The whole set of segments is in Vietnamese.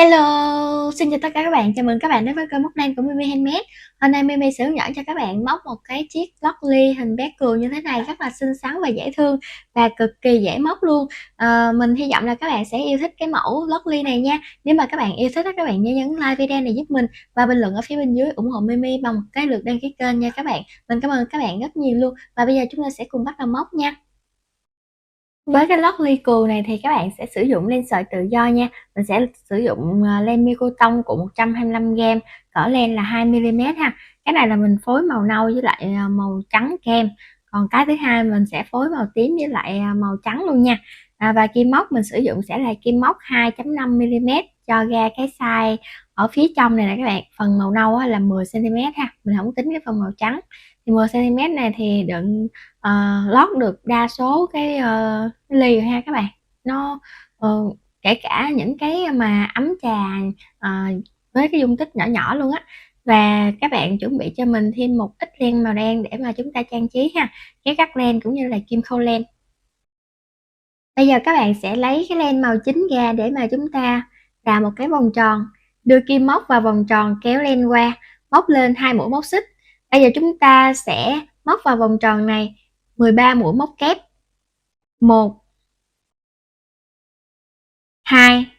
Hello, xin chào tất cả các bạn, chào mừng các bạn đến với kênh móc len của Mimi Handmade. Hôm nay Mimi sẽ hướng dẫn cho các bạn móc một cái chiếc lót ly hình bé cừu như thế này, rất là xinh xắn và dễ thương và cực kỳ dễ móc luôn. Mình hy vọng là các bạn sẽ yêu thích cái mẫu lót ly này nha. Nếu mà các bạn yêu thích các bạn nhớ nhấn like video này giúp mình và bình luận ở phía bên dưới ủng hộ Mimi bằng một cái lượt đăng ký kênh nha các bạn. Mình cảm ơn các bạn rất nhiều luôn. Và bây giờ chúng ta sẽ cùng bắt đầu móc nha. Với cái lót ly cừu này thì các bạn sẽ sử dụng len sợi tự do nha. Mình sẽ sử dụng len Micotong của 125g, cỡ len là 2mm ha. Cái này là mình phối màu nâu với lại màu trắng kem. Còn cái thứ hai mình sẽ phối màu tím với lại màu trắng luôn nha. Và kim móc mình sử dụng sẽ là kim móc 2.5mm cho ra cái size ở phía trong này nè các bạn. Phần màu nâu là 10cm ha. Mình không tính cái phần màu trắng. Thì 10cm này thì đựng lót được đa số cái ly rồi ha các bạn. Nó kể cả những cái mà ấm trà với cái dung tích nhỏ nhỏ luôn á. Và các bạn chuẩn bị cho mình thêm một ít len màu đen để mà chúng ta trang trí ha, cái cắt len cũng như là kim khâu len. Bây giờ các bạn sẽ lấy cái len màu chính ra để mà chúng ta làm một cái vòng tròn, đưa kim móc vào vòng tròn, kéo len qua, móc lên 2 mũi móc xích. Bây giờ chúng ta sẽ móc vào vòng tròn này 13 mũi móc kép. 1 2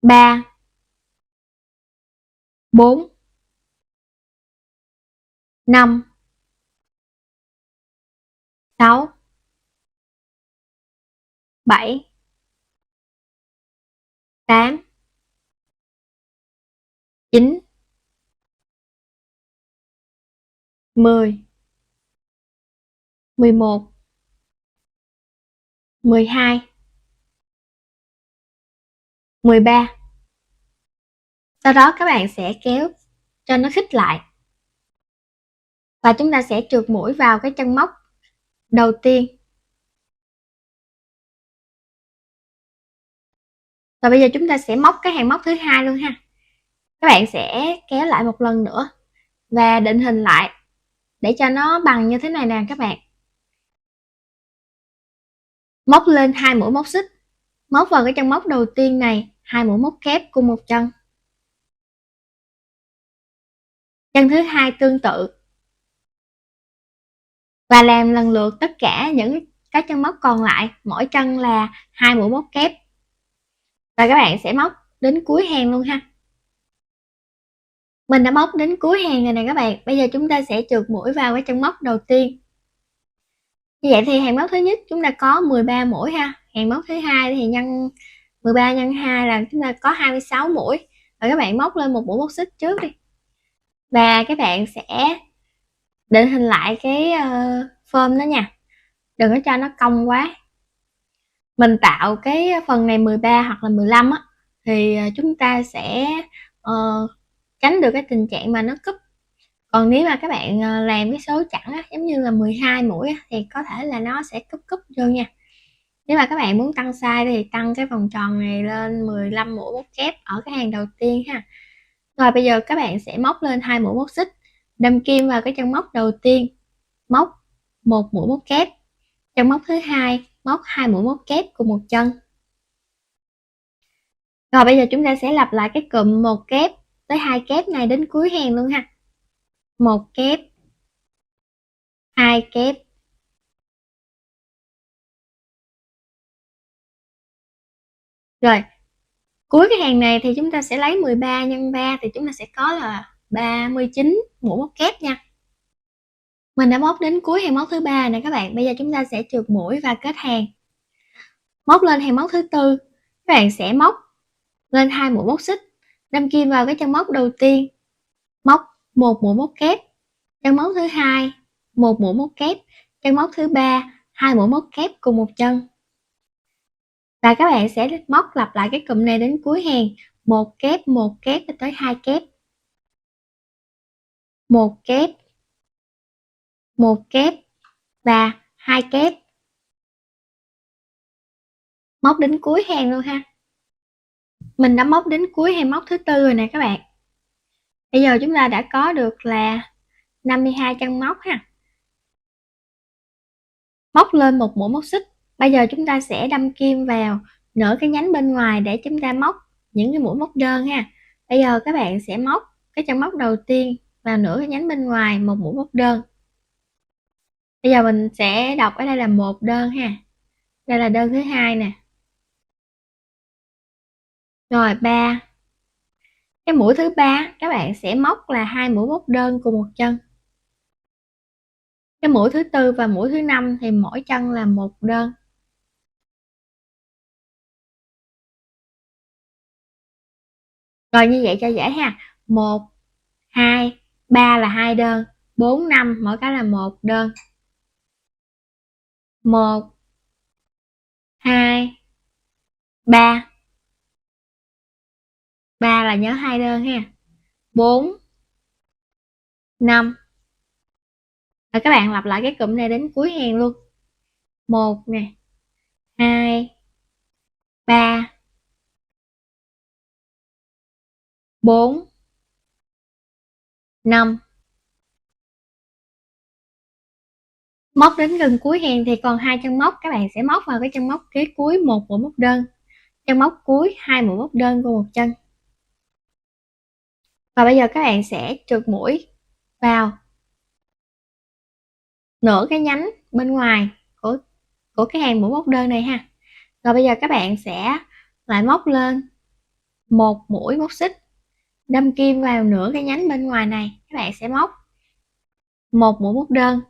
3 4 5 6 7 8 9 10 11 12 13. Sau đó các bạn sẽ kéo cho nó khít lại và chúng ta sẽ trượt mũi vào cái chân móc đầu tiên. Và bây giờ chúng ta sẽ móc cái hàng móc thứ hai luôn ha. Các bạn sẽ kéo lại một lần nữa và định hình lại để cho nó bằng như thế này nè các bạn. Móc lên 2 mũi móc xích, móc vào cái chân móc đầu tiên này 2 mũi móc kép cùng một chân. Chân thứ hai tương tự. Và làm lần lượt tất cả những cái chân móc còn lại, mỗi chân là 2 mũi móc kép. Và các bạn sẽ móc đến cuối hàng luôn ha. Mình đã móc đến cuối hàng rồi nè các bạn. Bây giờ chúng ta sẽ trượt mũi vào cái chân móc đầu tiên. Như vậy thì hàng móc thứ nhất chúng ta có 13 mũi ha. Hàng móc thứ hai thì nhân 13 nhân 2 là chúng ta có 26 mũi. Và các bạn móc lên một mũi móc xích trước đi. Và các bạn sẽ định hình lại cái form đó nha. Đừng có cho nó cong quá. Mình tạo cái phần này 13 hoặc là 15 á thì chúng ta sẽ tránh được cái tình trạng mà nó cúp. Còn nếu mà các bạn làm cái số chẵn á, giống như là 12 mũi á, thì có thể là nó sẽ cúp vô nha. Nếu mà các bạn muốn tăng size thì tăng cái vòng tròn này lên 15 mũi móc kép ở cái hàng đầu tiên ha. Rồi bây giờ các bạn sẽ móc lên 2 mũi móc xích, đâm kim vào cái chân móc đầu tiên, móc một mũi móc kép. Chân móc thứ hai móc 2 mũi móc kép cùng một chân. Rồi bây giờ chúng ta sẽ lặp lại cái cụm 1 kép tới 2 kép này đến cuối hàng luôn ha. 1 kép, 2 kép. Rồi, cuối cái hàng này thì chúng ta sẽ lấy 13 nhân 3 thì chúng ta sẽ có là 39 mũi móc kép nha. Mình đã móc đến cuối hàng móc thứ ba nè các bạn. Bây giờ chúng ta sẽ trượt mũi và kết hàng. Móc lên hàng móc thứ tư, các bạn sẽ móc lên 2 mũi móc xích, đâm kim vào cái chân móc đầu tiên, móc một mũi móc kép. Chân móc thứ hai, một mũi móc kép. Chân móc thứ ba, 2 mũi móc kép cùng một chân. Và các bạn sẽ móc lặp lại cái cụm này đến cuối hàng, 1 kép tới 2 kép. 1 kép, 1 kép và 2 kép. Móc đến cuối hàng luôn ha. Mình đã móc đến cuối hàng móc thứ tư rồi nè các bạn. Bây giờ chúng ta đã có được là 52 chân móc ha. Móc lên một mũi móc xích. Bây giờ chúng ta sẽ đâm kim vào nửa cái nhánh bên ngoài để chúng ta móc những cái mũi móc đơn ha. Bây giờ các bạn sẽ móc cái chân móc đầu tiên vào nửa cái nhánh bên ngoài một mũi móc đơn. Bây giờ mình sẽ đọc ở đây là một đơn ha, đây là đơn thứ hai nè, rồi 3. Cái mũi thứ ba các bạn sẽ móc là 2 mũi móc đơn cùng một chân. Cái mũi thứ tư và mũi thứ năm thì mỗi chân là một đơn. Rồi như vậy cho dễ ha. 1 2 3 là 2 đơn, 4 5 mỗi cái là một đơn. 1 2 3. 3 là nhớ 2 đơn ha. 4 5. Rồi các bạn lặp lại cái cụm này đến cuối hàng luôn. 1 nè, 2 3 4 5. Móc đến gần cuối hàng thì còn 2 chân móc, các bạn sẽ móc vào cái chân móc kế cuối một mũi móc đơn, chân móc cuối 2 mũi móc đơn cùng một chân. Và bây giờ các bạn sẽ trượt mũi vào nửa cái nhánh bên ngoài của cái hàng mũi móc đơn này ha. Rồi bây giờ các bạn sẽ lại móc lên một mũi móc xích, đâm kim vào nửa cái nhánh bên ngoài này, các bạn sẽ móc một mũi móc đơn.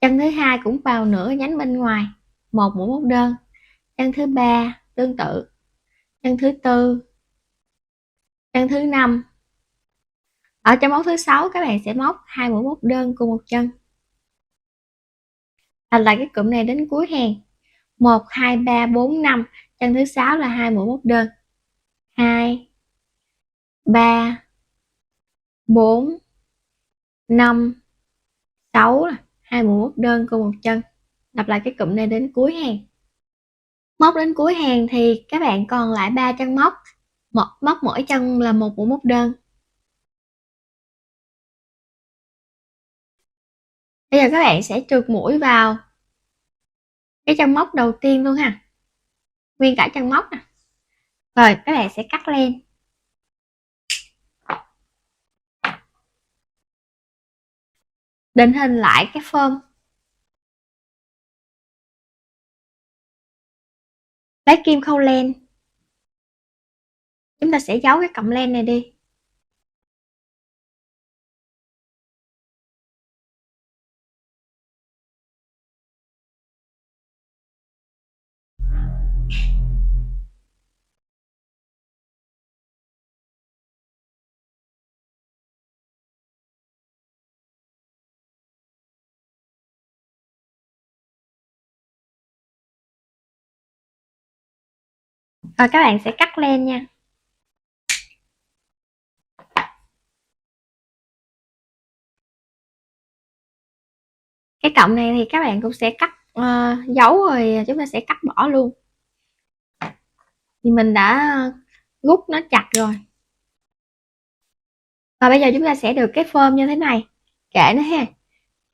Chân thứ hai cũng vào nửa cái nhánh bên ngoài, một mũi móc đơn. Chân thứ ba tương tự, chân thứ tư, chân thứ năm. Ở chân móc thứ sáu các bạn sẽ móc 2 mũi móc đơn cùng một chân. Thành lại cái cụm này đến cuối hàng. 1 2 3 4 5, chân thứ sáu là 2 mũi móc đơn. 2 3 4 5 6 là 2 mũi móc đơn cùng một chân. Lặp lại cái cụm này đến cuối hàng. Móc đến cuối hàng thì các bạn còn lại 3 chân móc. Móc mỗi chân là một mũi móc đơn. Bây giờ các bạn sẽ trượt mũi vào cái chân móc đầu tiên luôn ha, nguyên cả chân móc nè. Rồi các bạn sẽ cắt len. Định hình lại cái phơm. Lấy kim khâu len. Chúng ta sẽ giấu cái cọng len này đi. Rồi các bạn sẽ cắt len nha. Cái cọng này thì các bạn cũng sẽ cắt giấu rồi chúng ta sẽ cắt bỏ luôn. Thì mình đã gút nó chặt rồi. Và bây giờ chúng ta sẽ được cái phơm như thế này. Kệ nó ha.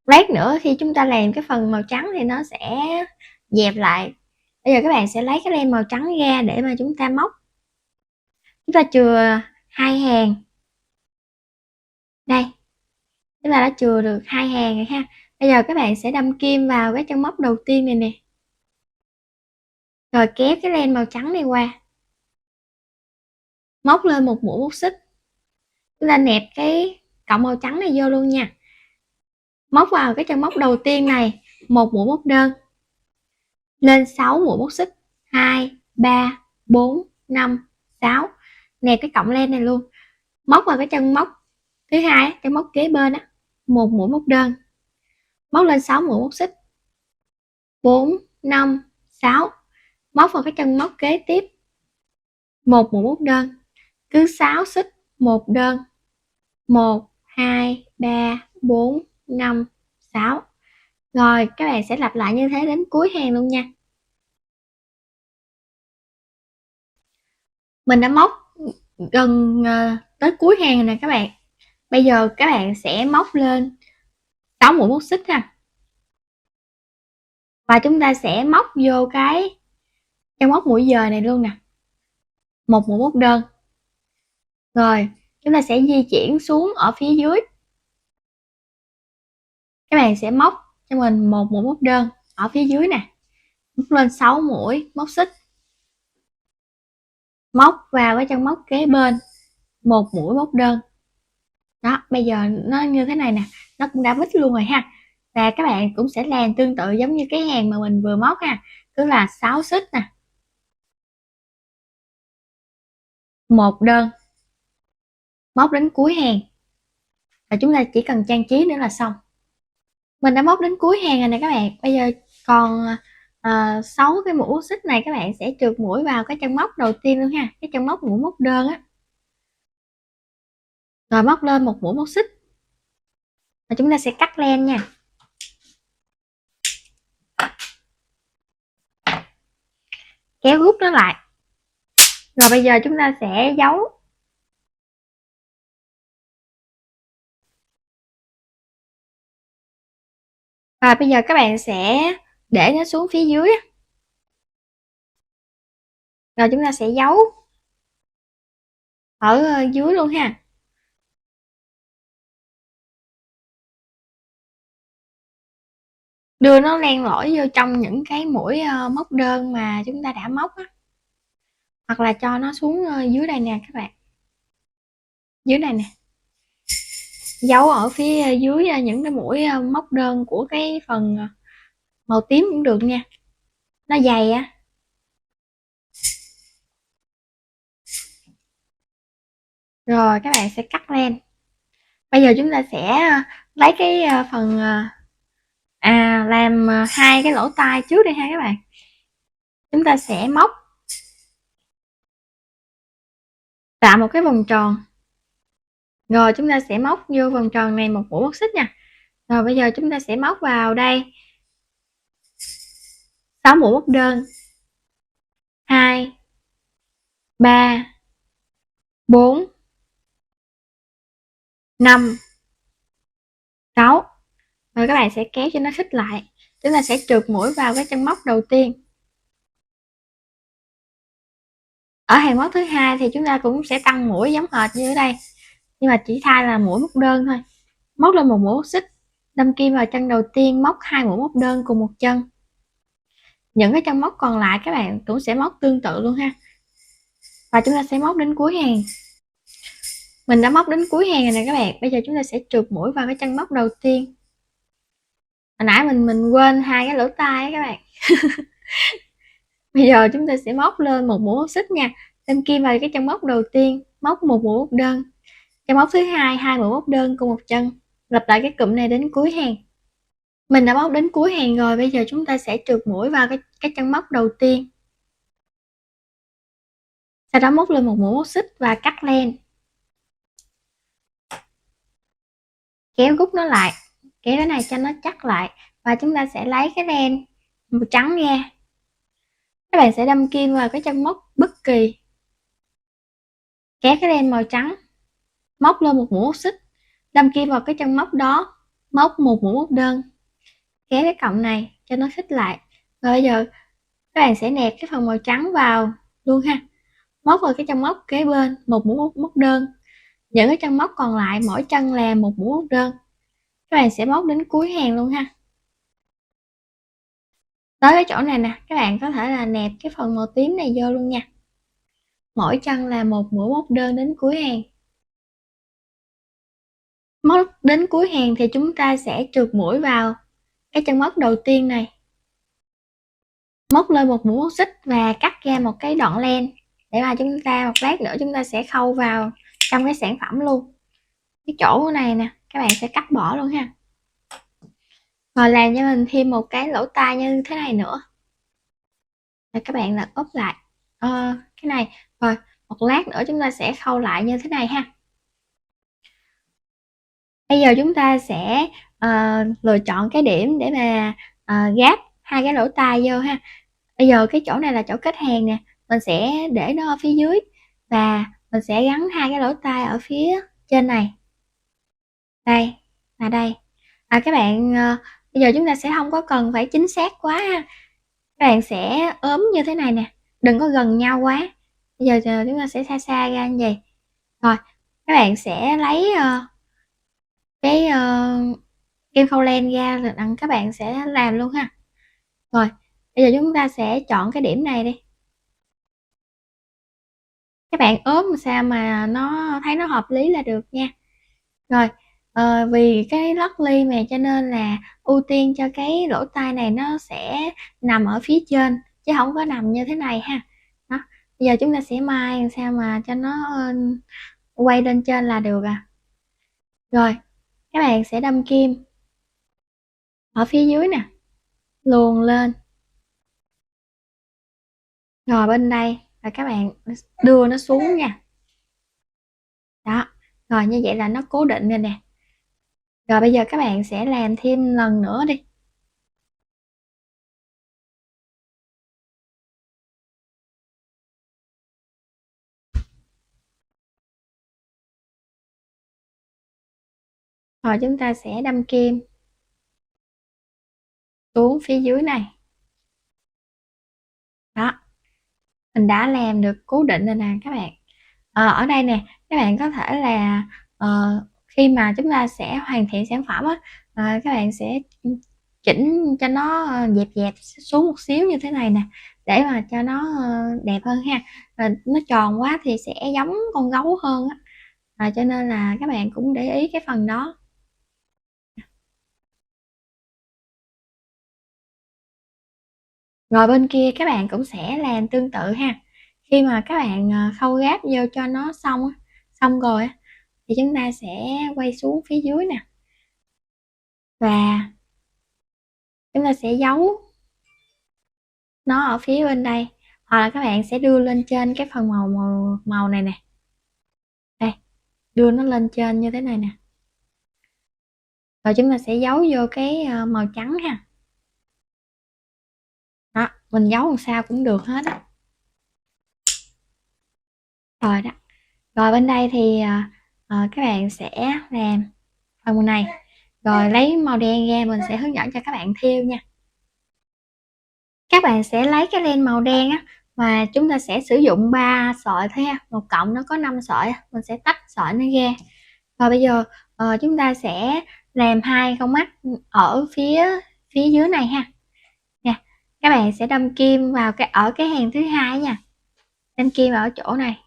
Lát nữa khi chúng ta làm cái phần màu trắng thì nó sẽ dẹp lại. Bây giờ các bạn sẽ lấy cái len màu trắng ra để mà chúng ta móc. Chúng ta chừa 2 hàng. Đây. Chúng ta đã chừa được 2 hàng rồi ha. Bây giờ các bạn sẽ đâm kim vào cái chân móc đầu tiên này nè. Rồi kéo cái len màu trắng này qua. Móc lên một mũi móc xích. Chúng ta nẹp cái cọng màu trắng này vô luôn nha. Móc vào cái chân móc đầu tiên này một mũi móc đơn. Lên 6 mũi móc xích. 2 3 4 5 6. Nẹp cái cọng len này luôn. Móc vào cái chân móc thứ hai, chân móc kế bên á, một mũi móc đơn. Móc lên 6 mũi móc xích. 4 5 6. Móc vào cái chân móc kế tiếp, một mũi móc đơn. Cứ 6 xích một đơn. 1 2 3 4 5 6. Rồi các bạn sẽ lặp lại như thế đến cuối hàng luôn nha. Mình đã móc gần tới cuối hàng rồi nè các bạn. Bây giờ các bạn sẽ móc lên 6 mũi móc xích ha. Và chúng ta sẽ móc vô cái chân móc mũi dời này luôn nè, một mũi móc đơn. Rồi chúng ta sẽ di chuyển xuống ở phía dưới, các bạn sẽ móc cho mình một mũi móc đơn ở phía dưới nè, móc lên 6 mũi móc xích, móc vào cái chân móc kế bên một mũi móc đơn. Đó, bây giờ nó như thế này nè, nó cũng đã mít luôn rồi ha. Và các bạn cũng sẽ làm tương tự giống như cái hàng mà mình vừa móc ha, cứ là 6 xích nè, một đơn, móc đến cuối hàng, và chúng ta chỉ cần trang trí nữa là xong. Mình đã móc đến cuối hàng rồi nè các bạn. Bây giờ còn 6 cái mũi xích này, các bạn sẽ trượt mũi vào cái chân móc đầu tiên luôn ha, cái chân móc mũi móc đơn á, rồi móc lên một mũi móc xích và chúng ta sẽ cắt len nha, kéo rút nó lại. Rồi bây giờ chúng ta sẽ giấu, và bây giờ các bạn sẽ để nó xuống phía dưới, rồi chúng ta sẽ giấu ở dưới luôn ha. Đưa nó len lỏi vô trong những cái mũi móc đơn mà chúng ta đã móc á, hoặc là cho nó xuống dưới đây nè các bạn, dưới này nè, giấu ở phía dưới những cái mũi móc đơn của cái phần màu tím cũng được nha, nó dày á. Rồi các bạn sẽ cắt len. Bây giờ chúng ta sẽ lấy cái phần làm hai cái lỗ tai trước đi ha các bạn. Chúng ta sẽ móc tạo một cái vòng tròn, rồi chúng ta sẽ móc vô vòng tròn này một mũi móc xích nha. Rồi bây giờ chúng ta sẽ móc vào đây 6 mũi móc đơn, 2 3 4 5 6. Rồi các bạn sẽ kéo cho nó khít lại, chúng ta sẽ trượt mũi vào cái chân móc đầu tiên. Ở hàng móc thứ hai thì chúng ta cũng sẽ tăng mũi giống hệt như ở đây, nhưng mà chỉ thay là mũi móc đơn thôi. Móc lên một mũi móc xích, đâm kim vào chân đầu tiên, móc 2 mũi móc đơn cùng một chân. Những cái chân móc còn lại các bạn cũng sẽ móc tương tự luôn ha, và chúng ta sẽ móc đến cuối hàng. Mình đã móc đến cuối hàng rồi nè các bạn. Bây giờ chúng ta sẽ trượt mũi vào cái chân móc đầu tiên. Hồi nãy mình quên hai cái lỗ tai các bạn. Bây giờ chúng ta sẽ móc lên một mũi móc xích nha, đâm kim vào cái chân móc đầu tiên, móc một mũi móc đơn, chân móc thứ hai, 2 mũi móc đơn cùng một chân, lặp lại cái cụm này đến cuối hàng. Mình đã móc đến cuối hàng rồi, bây giờ chúng ta sẽ trượt mũi vào cái chân móc đầu tiên, sau đó móc lên một mũi móc xích và cắt len, kéo rút nó lại, kéo cái này cho nó chắc lại, và chúng ta sẽ lấy cái len màu trắng ra. Các bạn sẽ đâm kim vào cái chân móc bất kỳ, kéo cái len màu trắng, móc lên một mũi móc xích, đâm kim vào cái chân móc đó, móc một mũi móc đơn, kéo cái cọng này cho nó khít lại. Rồi bây giờ các bạn sẽ nẹp cái phần màu trắng vào luôn ha, móc vào cái chân móc kế bên một mũi móc đơn, những cái chân móc còn lại mỗi chân là một mũi móc đơn. Các bạn sẽ móc đến cuối hàng luôn ha. Tới cái chỗ này nè, các bạn có thể là nẹp cái phần màu tím này vô luôn nha, mỗi chân là một mũi móc đơn đến cuối hàng. Móc đến cuối hàng thì chúng ta sẽ trượt mũi vào cái chân móc đầu tiên này, móc lên một mũi móc xích và cắt ra một cái đoạn len để mà chúng ta một lát nữa chúng ta sẽ khâu vào trong cái sản phẩm luôn. Cái chỗ này nè các bạn sẽ cắt bỏ luôn ha, rồi làm cho mình thêm một cái lỗ tai như thế này nữa, rồi các bạn là ốp lại cái này, rồi một lát nữa chúng ta sẽ khâu lại như thế này ha. Bây giờ chúng ta sẽ lựa chọn cái điểm để mà gáp hai cái lỗ tai vô ha. Bây giờ cái chỗ này là chỗ kết hàng nè, mình sẽ để nó ở phía dưới và mình sẽ gắn hai cái lỗ tai ở phía trên này, đây là đây. Các bạn bây giờ chúng ta sẽ không có cần phải chính xác quá ha, các bạn sẽ ốm như thế này nè, đừng có gần nhau quá. Bây giờ chúng ta sẽ xa xa ra như vậy. Rồi các bạn sẽ lấy cái kem khâu len ra rồi các bạn sẽ làm luôn ha. Rồi bây giờ chúng ta sẽ chọn cái điểm này đi, các bạn ốm sao mà nó thấy nó hợp lý là được nha. Rồi vì cái lót ly mà cho nên là ưu tiên cho cái lỗ tai này nó sẽ nằm ở phía trên chứ không có nằm như thế này ha. Đó, bây giờ chúng ta sẽ mai làm sao mà cho nó quay lên trên là được à. Rồi các bạn sẽ đâm kim ở phía dưới nè, luồn lên, rồi bên đây và các bạn đưa nó xuống nha. Đó, rồi như vậy là nó cố định rồi nè. Rồi bây giờ các bạn sẽ làm thêm lần nữa đi. Rồi chúng ta sẽ đâm kim xuống phía dưới này. Đó, mình đã làm được cố định rồi nè các bạn. Ở đây nè các bạn có thể là khi mà chúng ta sẽ hoàn thiện sản phẩm á, các bạn sẽ chỉnh cho nó dẹp dẹp xuống một xíu như thế này nè để mà cho nó đẹp hơn ha. Nó tròn quá thì sẽ giống con gấu hơn á, cho nên là các bạn cũng để ý cái phần đó. Rồi bên kia các bạn cũng sẽ làm tương tự ha. Khi mà các bạn khâu gáp vô cho nó xong rồi thì chúng ta sẽ quay xuống phía dưới nè và chúng ta sẽ giấu nó ở phía bên đây, hoặc là các bạn sẽ đưa lên trên cái phần màu này nè, đây, đưa nó lên trên như thế này nè, rồi chúng ta sẽ giấu vô cái màu trắng ha. Đó, mình giấu làm sao cũng được hết á. Rồi đó, rồi bên đây thì các bạn sẽ làm phần này, rồi lấy màu đen ra mình sẽ hướng dẫn cho các bạn thêu nha. Các bạn sẽ lấy cái len màu đen á và chúng ta sẽ sử dụng 3 sợi thôi ha, một cộng nó có 5 sợi, mình sẽ tách sợi nó ra. Rồi bây giờ chúng ta sẽ làm 2 con mắt ở phía dưới này ha. Nè, các bạn sẽ đâm kim vào ở cái hàng thứ hai nha, đâm kim ở chỗ này,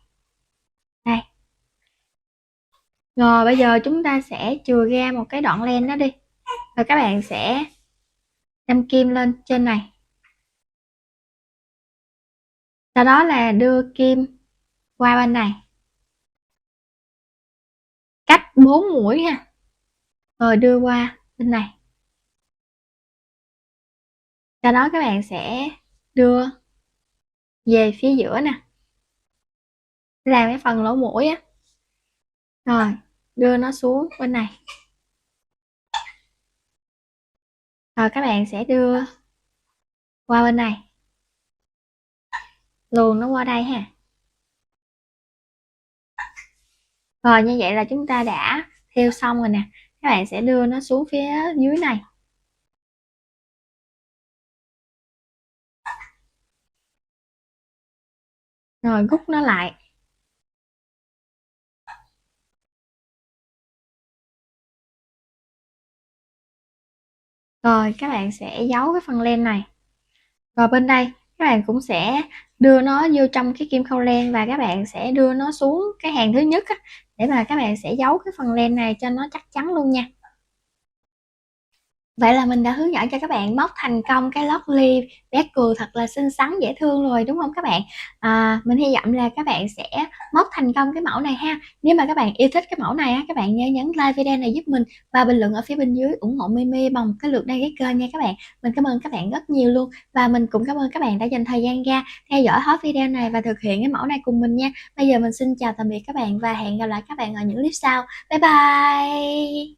đây. Rồi bây giờ chúng ta sẽ chừa ra một cái đoạn len đó đi, rồi các bạn sẽ đâm kim lên trên này, sau đó là đưa kim qua bên này cách 4 mũi ha, rồi đưa qua bên này, sau đó các bạn sẽ đưa về phía giữa nè, làm cái phần lỗ mũi á, rồi đưa nó xuống bên này, rồi các bạn sẽ đưa qua bên này, luồn nó qua đây ha. Rồi như vậy là chúng ta đã thêu xong rồi nè, các bạn sẽ đưa nó xuống phía dưới này, rồi gút nó lại. Rồi các bạn sẽ giấu cái phần len này, rồi bên đây các bạn cũng sẽ đưa nó vô trong cái kim khâu len và các bạn sẽ đưa nó xuống cái hàng thứ nhất á, để mà các bạn sẽ giấu cái phần len này cho nó chắc chắn luôn nha. Vậy là mình đã hướng dẫn cho các bạn móc thành công cái lót ly bé cừu thật là xinh xắn dễ thương rồi đúng không các bạn? Mình hy vọng là các bạn sẽ móc thành công cái mẫu này ha. Nếu mà các bạn yêu thích cái mẫu này á, các bạn nhớ nhấn like video này giúp mình và bình luận ở phía bên dưới ủng hộ Mimi bằng một cái lượt đăng ký kênh nha các bạn. Mình cảm ơn các bạn rất nhiều luôn và mình cũng cảm ơn các bạn đã dành thời gian ra theo dõi hết video này và thực hiện cái mẫu này cùng mình nha. Bây giờ mình xin chào tạm biệt các bạn và hẹn gặp lại các bạn ở những clip sau. Bye bye.